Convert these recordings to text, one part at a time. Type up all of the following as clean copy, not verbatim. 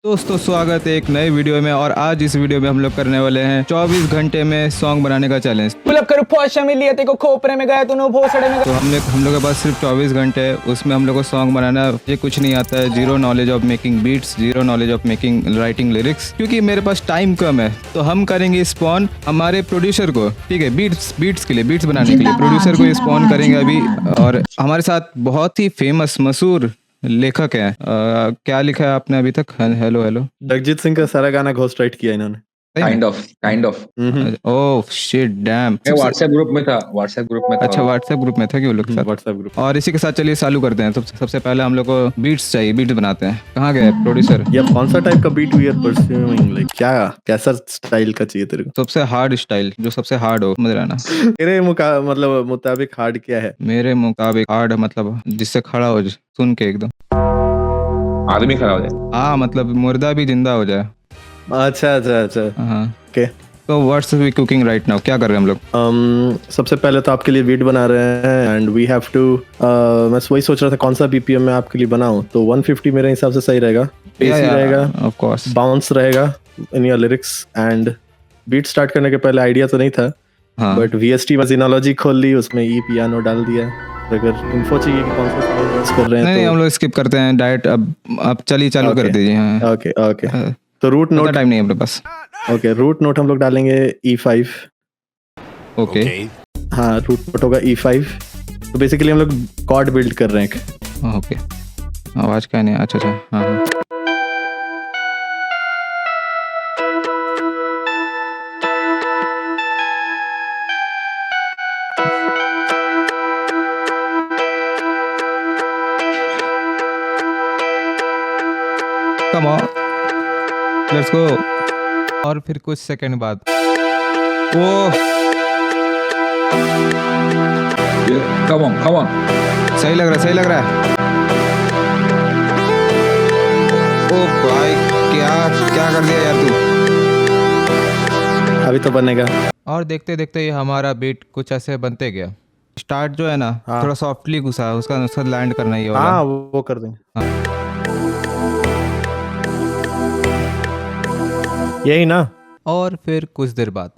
दोस्तों स्वागत है एक नए वीडियो में। और आज इस वीडियो में हम लोग करने वाले हैं 24 घंटे में सॉन्ग बनाने का चैलेंज। पुलअप करो फौशा में लिया तेको खोपरे में गया तूने भोसड़े में तो हम लोग के पास सिर्फ 24 घंटे है, उसमें हम लोग को सॉन्ग बनाना ये कुछ नहीं आता है। Zero knowledge of making beats, zero knowledge of making writing lyrics, क्योंकि मेरे पास टाइम कम है। तो हम करेंगे स्पॉन हमारे प्रोड्यूसर को, ठीक है, बीट्स के लिए, बीट्स बनाने के लिए प्रोड्यूसर को स्पॉन करेंगे अभी। और हमारे साथ बहुत ही फेमस मशहूर लेखक है। क्या लिखा है आपने अभी तक? Hello hello. जगजीत सिंह का सारा गाना घोस्ट राइट किया इन्होंने। Kind of oh shit dam. मैं व्हाट्सएप ग्रुप में था अच्छा व्हाट्सएप ग्रुप में था कि वो लोग के साथ? WhatsApp group. और इसी के साथ चलिए चालू करते हैं। सबसे पहले हम लोग को बीट्स चाहिए, बीट्स बनाते हैं। कहाँ गए प्रोड्यूसर? ये कौन सा टाइप का beat we are pursuing, like क्या कैसा स्टाइल का चाहिए तेरे को? सबसे हार्ड स्टाइल, जो सबसे हार्ड हो समझ रहा ना। तेरे मतलब मुताबिक हार्ड क्या है? मेरे मुताबिक हार्ड मतलब जिससे खड़ा हो जाए सुन के एकदम। आदमी खड़ा हो जाए। हाँ मतलब मुर्दा भी जिंदा हो जाए। अच्छा। हाँ ओके। तो what's we cooking right now? क्या कर रहे हैं हम लोग? सबसे पहले तो आपके लिए बीट बना रहे हैं एंड वी हैव टू मैं वही सोच रहा था कौन सा बीपीएम में आपके लिए बनाऊं। तो 150 मेरे हिसाब से सही रहेगा। पेस ही रहेगा, ऑफ कोर्स, बाउंस रहेगा in your lyrics. And beat start करने के पहले आइडिया तो नहीं था, हाँ बट वीएसटी मजीनोलॉजी खोल ली, उसमें ई पियानो डाल दिया। अगर इन्फो चाहिए कि कौन सा साउंड यूज कर रहे हैं नहीं तो हम लोग स्किप करते हैं डायरेक्ट। अब चलिए चालू कर Okay. दीजिए। हाँ ओके तो रूट नोट, टाइम नहीं है अपने पास। ओके रूट नोट हम लोग डालेंगे E5। ओके हाँ रूट नोट होगा E5। तो बेसिकली हम लोग कॉर्ड बिल्ड कर रहे हैं। ओके आवाज क्या नहीं? अच्छा हाँ हाँ। Come on let's go. और फिर कुछ सेकंड बाद वो कम ऑन सही लग रहा है। ओ भाई क्या कर दिया यार तू? अभी तो बनेगा। और देखते देखते ये हमारा बीट कुछ ऐसे बनते गया। स्टार्ट जो है ना हाँ। थोड़ा सॉफ्टली घुसा, उसका लैंड करना ये वाला। हाँ वो कर देंगे। यही ना। और फिर कुछ देर बाद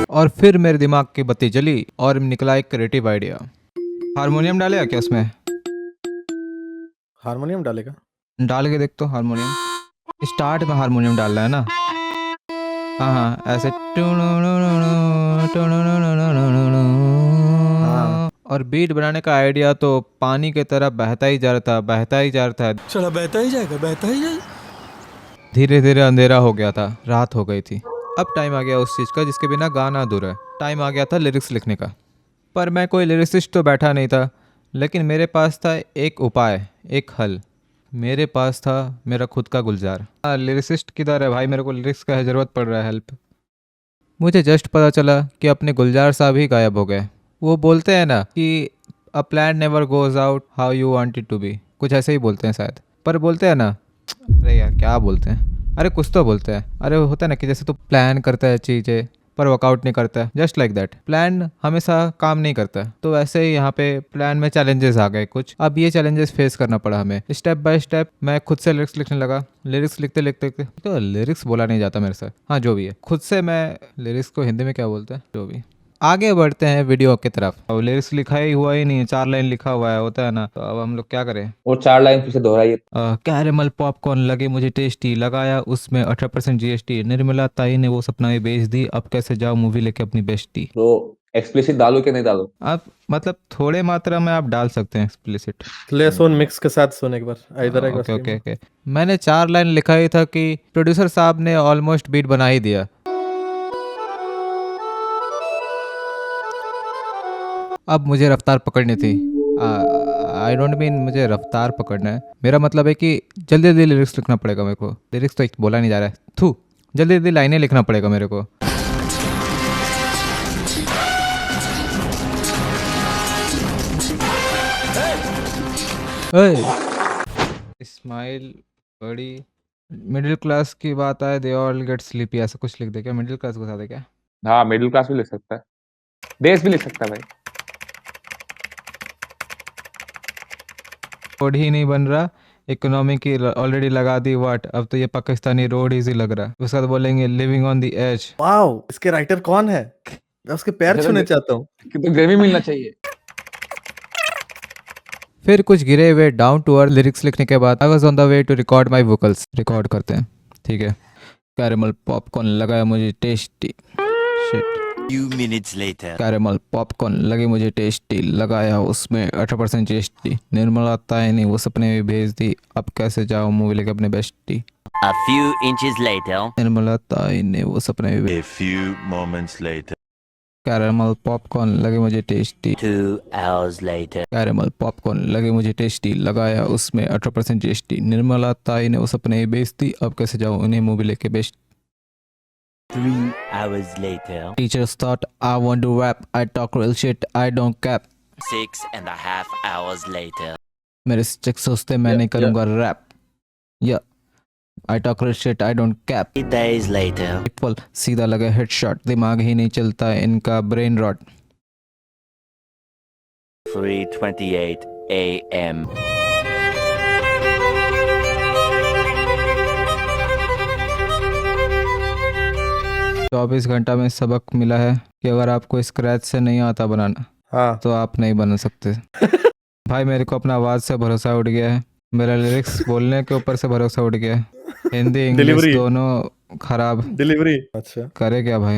और फिर मेरे दिमाग की बत्ती जली और निकला एक क्रिएटिव आइडिया। हारमोनियम डालेगा क्या उसमें? हारमोनियम डालेगा? डाल के देख तो हारमोनियम। स्टार्ट में हारमोनियम डालना है ना? हाँ ऐसे और बीट बनाने का आइडिया तो पानी की तरह बहता ही जा रहा था। चला बहता ही जाएगा। धीरे धीरे अंधेरा हो गया था, रात हो गई थी। अब टाइम आ गया उस चीज़ का जिसके बिना गाना अधूरा है। टाइम आ गया था लिरिक्स लिखने का। पर मैं कोई लिरिसिस्ट तो बैठा नहीं था, लेकिन मेरे पास था एक उपाय, एक हल। मेरे पास था मेरा खुद का गुलजार। लिरिसिस्ट किधर है भाई? मेरे को लिरिक्स का ज़रूरत पड़ रहा है, हेल्प। मुझे जस्ट पता चला कि अपने गुलजार साहब ही गायब हो गए। वो बोलते हैं ना कि a plan never goes out how you want it to be, कुछ ऐसे ही बोलते हैं शायद। पर बोलते हैं ना, अरे यार क्या बोलते हैं, अरे कुछ तो बोलते हैं। अरे होता है ना कि जैसे तू प्लान करता है चीज़ें पर वर्कआउट नहीं करता है, जस्ट लाइक दैट। प्लान हमेशा काम नहीं करता है। तो वैसे ही यहाँ पे प्लान में चैलेंजेस आ गए कुछ। अब ये चैलेंजेस फेस करना पड़ा हमें स्टेप बाय स्टेप। मैं खुद से लिरिक्स लिखने लगा। लिरिक्स लिखते तो लिरिक्स बोला नहीं जाता मेरे से, हाँ जो भी है, खुद से मैं लिरिक्स को हिंदी में क्या बोलते हैं, जो भी। आगे बढ़ते हैं वीडियो की तरफ। अब लिरिक्स लिखा ही हुआ ही नहीं है, 4 लाइन लिखा हुआ है, होता है ना। तो अब हम लोग क्या करें? वो 4 लाइन फिर से दोहराइए। कैरेमल पॉपकॉर्न लगे मुझे टेस्टी, लगाया उसमें 18% जीएसटी, निर्मला ताई ने वो सपना में बेच दी, अब कैसे जाओ मूवी लेके अपनी बेस्टी। तो एक्सप्लिसिट डालो कि नहीं डालो? आप मतलब थोड़े मात्रा में आप डाल सकते हैं एक्सप्लिसिट। ले सुन, मिक्स के साथ सुन एक बार इधर एक बार। ओके मैंने 4 लाइन लिखा ही था कि प्रोड्यूसर साहब ने ऑलमोस्ट बीट बना ही दिया। अब मुझे रफ्तार पकड़नी थी। आई डोंट मीन मुझे रफ्तार पकड़ना है, मेरा मतलब है कि जल्दी जल्दी लिरिक्स लिखना पड़ेगा मेरे को। लिरिक्स तो एक बोला नहीं जा रहा है, जल्दी जल्दी लाइनें लिखना पड़ेगा मेरे को। स्माइल बड़ी मिडिल क्लास की बात आए दे ऑल गेट स्लीपी, ऐसा कुछ लिख दे क्या? मिडिल क्लास बता दे क्या? हाँ मिडिल क्लास भी लिख सकता है, देश भी लिख सकता है भाई। रोड ही नहीं बन रहा, इकोनॉमी की ऑलरेडी लगा दी वाट, अब तो ये पाकिस्तानी रोड इजी लग रहा है। उसके बाद बोलेंगे living on the edge. Wow, इसके राइटर कौन है? मैं उसके पैर छूने चाहता हूँ। कि तो ग्रेवी मिलना चाहिए। फिर कुछ गिरे हुए डाउन टू अर्थ लिरिक्स लिखने के बाद I was on the way to record my vocals. Record करते हैं, ठीक है। कैरेमल पॉपकॉर्न लगाया मुझे tasty, shit. Few minutes later. Caramel popcorn लगे मुझे टेस्टी, लगाया उसमें 18% GST। निर्मला ताई ने वो सपने में भेज दी, अब कैसे जाओ मूवी लेके अपने bestie. A few inches later. Nirmala ताई ने वो सपने में A few moments later. Caramel popcorn लगे मुझे tasty. 2 hours later. Caramel popcorn लगे मुझे टेस्टी, लगाया उसमें 18% GST। निर्मला ताई ने वो सपने में बेच दी, अब कैसे जाऊँ उन्हें मूवी लेके best. 3 hours later. Teachers thought I want to rap, I talk real shit, I don't cap। 6.5 hours later. मेरे शिक्षक सोचते मैं नहीं करूँगा रैप, या I talk real shit, I don't cap। 3 days later. People सीधा लगा हेडशॉट, दिमाग ही नहीं चलता इनका ब्रेन रॉट। 3:28 a.m. 24 घंटा में सबक मिला है कि अगर आपको स्क्रैच से नहीं आता बनाना हाँ, तो आप नहीं बना सकते। भाई मेरे को अपना आवाज़ से भरोसा उठ गया है, मेरा लिरिक्स बोलने के ऊपर से भरोसा उठ गया है। Hindi English Delivery। दोनों खराब, डिलीवरी। अच्छा, करे क्या भाई?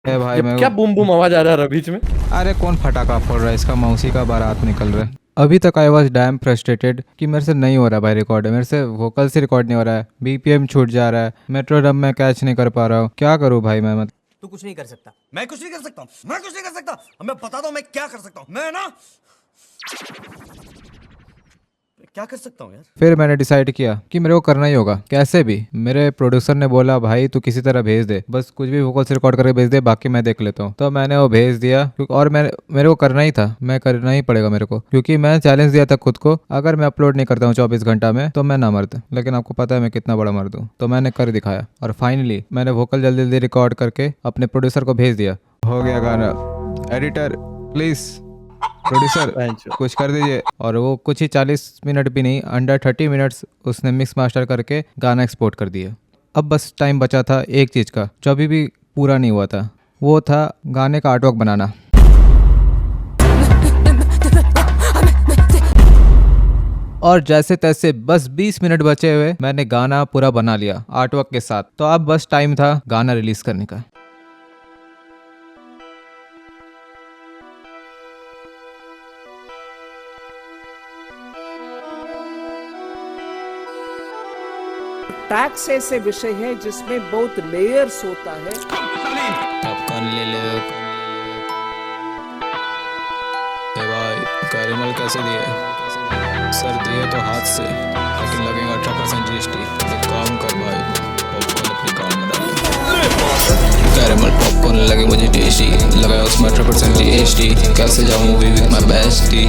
ए भाई ये मैं क्या बूम बूम आवाज आ रहा है बीच में? अरे कौन फटाका फोड़ रहा है? इसका मौसी का बारात निकल रहा है। अभी तक आई वॉज डैम फ्रस्ट्रेटेड कि मेरे से नहीं हो रहा भाई रिकॉर्ड, मेरे से वोकल से रिकॉर्ड नहीं हो रहा है, BPM छूट जा रहा है, मेट्रोनोम में कैच नहीं कर पा रहा हूँ, क्या करूँ भाई मैं? मतलब तू कुछ नहीं कर सकता, मैं कुछ नहीं कर सकता हूँ, मैं कुछ नहीं कर सकता। अब मैं बताता हूँ मैं क्या कर सकता हूँ। मैं ना क्या कर सकता हूँ यार। फिर मैंने डिसाइड किया कि मेरे को करना ही होगा कैसे भी। मेरे प्रोड्यूसर ने बोला भाई तू किसी तरह भेज दे, बस कुछ भी वोकल से रिकॉर्ड करके भेज दे, बाकी मैं देख लेता हूँ। तो मैंने वो भेज दिया, और मेरे को करना ही था, मैं करना ही पड़ेगा मेरे को, क्योंकि मैं चैलेंज दिया था खुद को, अगर मैं अपलोड नहीं करता हूँ 24 घंटा में तो मैं ना मर्द। लेकिन आपको पता है मैं कितना बड़ा मर्द हूँ, तो मैंने कर दिखाया। और फाइनली मैंने वोकल जल्दी जल्दी रिकॉर्ड करके अपने प्रोड्यूसर को भेज दिया। हो गया गाना। एडिटर प्लीज, प्रोड्यूसर कुछ कर दीजिए। और वो कुछ ही 40 मिनट भी नहीं, अंडर 30 मिनट्स उसने मिक्स मास्टर करके गाना एक्सपोर्ट कर दिया। अब बस टाइम बचा था एक चीज़ का जो अभी भी पूरा नहीं हुआ था, वो था गाने का आर्टवर्क बनाना। और जैसे तैसे बस 20 मिनट बचे हुए मैंने गाना पूरा बना लिया आर्टवर्क के साथ। तो अब बस टाइम था गाना रिलीज करने का। टैक्स ऐसे विषय है जिसमें बहुत लेयर्स होता है। पॉपकॉर्न ले ले भाई। कैरेमल कैसे दिए? सर दिए तो हाथ से, लेकिन लगेगा 18% GST। एक काम कर भाई, पॉपकॉर्न अपनी कार में डाल। कैरेमल पॉपकॉर्न लगे मुझे टेस्टी, लगाया उसमें 18% GST। कैसे जाऊँ मूवी विद माय बेस्टी।